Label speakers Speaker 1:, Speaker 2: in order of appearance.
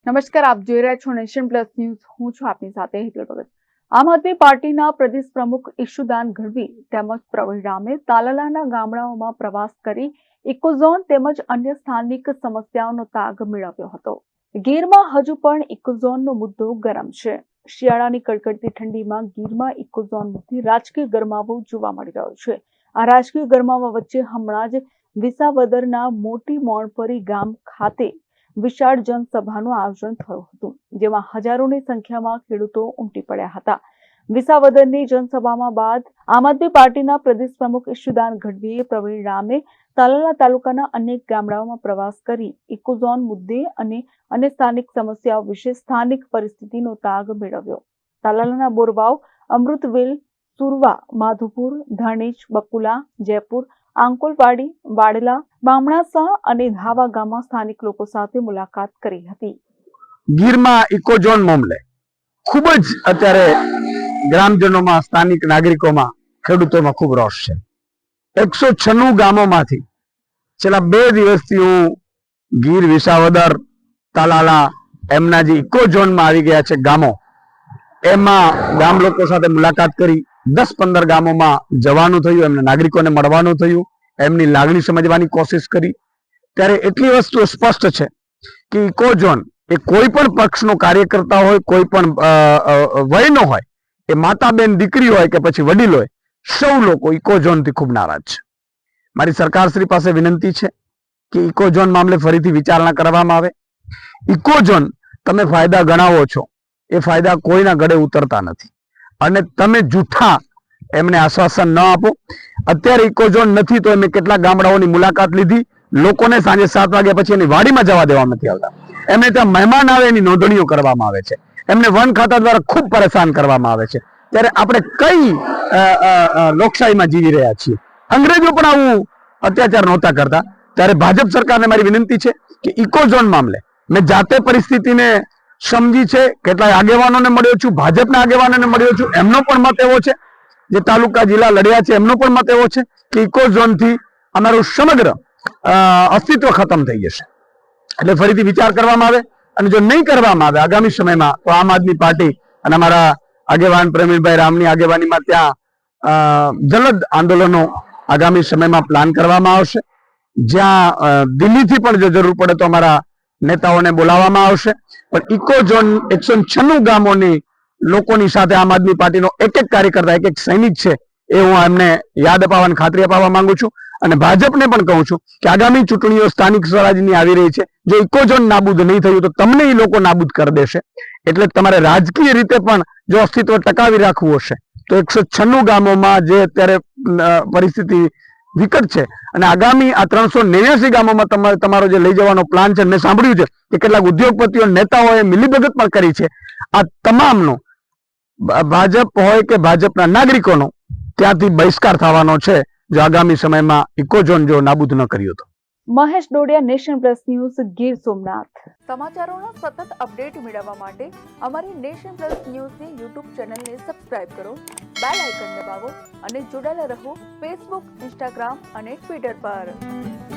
Speaker 1: નમસ્કાર, આપ જોઈ રહ્યા છો નેશન પ્લસ ન્યૂઝ। હું છું આપની સાથે હિતલ ભગત। આમ આદમી પાર્ટીના પ્રદેશ પ્રમુખ ઈશુદાન ગઢવી તેમજ પ્રવીણ રામે તાલાલાના ગામડાઓમાં પ્રવાસ કરી ઇકોઝોન તેમજ અન્ય સ્થાનિક સમસ્યાઓનો તાગ મેળવ્યો હતો। ગીરમાં હજુ પણ ઇકોઝોનનો મુદ્દો ગરમ છે। શિયાળાની કડકડતી ઠંડીમાં ગીરમાં ઇકોઝોન મુદ્દે રાજકીય ગરમાવો જોવા મળી રહ્યો છે। આ રાજકીય ગરમાવા વચ્ચે હમણાં જ વિસાવદરના મોટી મોણપરી ગામ ખાતે વિશાળ જનસભાનું આયોજન થયું હતું, જેમાં હજારોની સંખ્યામાં ખેડૂતો ઉમટી પડ્યા હતા। વિસાવદરની જનસભામાં બાદ આમ આદમી પાર્ટીના પ્રદેશ પ્રમુખ ઈશુદાન ગઢવીએ પ્રવીણ રામે તાલાલા તાલુકાના અનેક ગામડાઓમાં પ્રવાસ કરી ઇકોઝોન મુદ્દે અને અન્ય સ્થાનિક સમસ્યાઓ વિશે સ્થાનિક પરિસ્થિતિનો તાગ મેળવ્યો। તાલાલાના બોરવાવ, અમૃતવેલ, સુરવા, માધુપુર, ધણેજ, બકુલા, જયપુર, આંકોલવાડી, વાડલા, બામણાસા અને ધાવા ગામમાં સ્થાનિક લોકો સાથે મુલાકાત કરી હતી।
Speaker 2: ગીરમાં ઇકોઝોન મામલે ખૂબ જ અત્યારે ગ્રામજનોમાં, સ્થાનિક નાગરિકોમાં, ખેડૂતોમાં ખૂબ રોષ છે। 196 ગામોમાંથી છેલ્લા 2 દિવસથી હું ગીર, વિસાવદર, તાલાલા એમના જે ઇકોઝોનમાં આવી ગયા છે ગામો, એમાં ગામ લોકો સાથે મુલાકાત કરી 10-15 ગામોમાં જવાનું થયું, એમના નાગરિકોને મળવાનું થયું, એમની લાગણી સમજવાની કોશિશ કરી। ત્યારે એટલી વસ્તુ સ્પષ્ટ છે કે ઇકોઝોન એ કોઈ પણ પક્ષનો કાર્યકર્તા હોય, કોઈ પણ વયનો હોય, એ માતા, બેન, દીકરી હોય કે પછી વડીલ હોય, સૌ લોકો ઇકોઝોનથી ખૂબ નારાજ છે। મારી સરકારશ્રી પાસે વિનંતી છે કે ઇકોઝોન મામલે ફરીથી વિચારણા કરવામાં આવે। ઇકોઝોન તમે ફાયદા ગણાવો છો, એ ફાયદા કોઈના ગળે ઉતરતા નથી અને તમે જૂઠા એમને આશ્વાસન ન આપો। અત્યારે ઇકોઝોન નથી તો એમને કેટલાક ગામડાઓની મુલાકાત લીધી, લોકોને સાંજે 7 વાગ્યા પછી એની વાડીમાં જવા દેવામાં નથી આવતા। એમને ત્યાં મહેમાન આવે એની નોંધણીઓ કરવામાં આવે છે, એમને વન ખાતા દ્વારા ખૂબ પરેશાન કરવામાં આવે છે। ત્યારે આપણે કઈ લોકશાહીમાં જીવી રહ્યા છીએ? અંગ્રેજો પણ આવું અત્યાચાર નહોતા કરતા। ત્યારે ભાજપ સરકારને મારી વિનંતી છે કે ઇકોઝોન મામલે મેં જાતે પરિસ્થિતિને સમજી છે, કેટલાય આગેવાનોને મળ્યો છું, ભાજપના આગેવાનોને મળ્યો છું, એમનો પણ મત એવો છે, જે તાલુકા જિલ્લા લડ્યા છે એમનો પણ મત એવો છે કે ઇકોઝોનથી અમારું સમગ્ર અસ્તિત્વ ખતમ થઈ જશે। એટલે ફરીથી વિચાર કરવામાં આવે અને જો નહીં કરવામાં આવે આગામી સમયમાં તો આમ આદમી પાર્ટી અને અમારા આગેવાન પ્રવીણભાઈ રામની આગેવાનીમાં ત્યાં જલદ આંદોલનો આગામી સમયમાં પ્લાન કરવામાં આવશે, જ્યાં દિલ્હીથી પણ જો જરૂર પડે તો અમારા નેતાઓને બોલાવવામાં આવશે। પણ ઇકોઝોન 196 ગામોની લોકોની સાથે આમ આદમી પાર્ટીનો એક કાર્યકર્તા, એક સૈનિક છે, એ હું એમને યાદ અપાવવાની ખાતરી અપાવવા માંગુ છું અને ભાજપને પણ કહું છું કે આગામી ચૂંટણીઓ સ્થાનિક સ્વરાજની આવી રહી છે, જો ઇકોઝોન નાબૂદ નહીં થયું તો તમને એ લોકો નાબૂદ કરી દેશે। એટલે તમારે રાજકીય રીતે પણ જો અસ્તિત્વ ટકાવી રાખવું હશે તો 196 ગામોમાં જે અત્યારે પરિસ્થિતિ વિકટ છે અને આગામી આ 389 ગામોમાં તમારો જે લઈ જવાનો પ્લાન છે, મેં સાંભળ્યું છે કે કેટલાક ઉદ્યોગપતિઓ, નેતાઓએ મિલીભગત પણ કરી છે, આ તમામનો ભાજપ હોય કે ભાજપના નાગરિકોનો ત્યાંથી બહિષ્કાર થવાનો છે જો આગામી સમયમાં ઇકોઝોન જો નાબૂદ ન કર્યો તો।
Speaker 1: Mahesh Dodiya, nation plus news, Gir Somnath. સમાચારોના સતત અપડેટ મેળવવા માટે અમારી નેશન પ્લસ ન્યૂઝની યુટ્યુબ ચેનલને સબસ્ક્રાઇબ કરો, બેલ આઇકન દબાવો અને જોડાયેલા રહો ફેસબુક, ઇન્સ્ટાગ્રામ અને ટ્વિટર પર।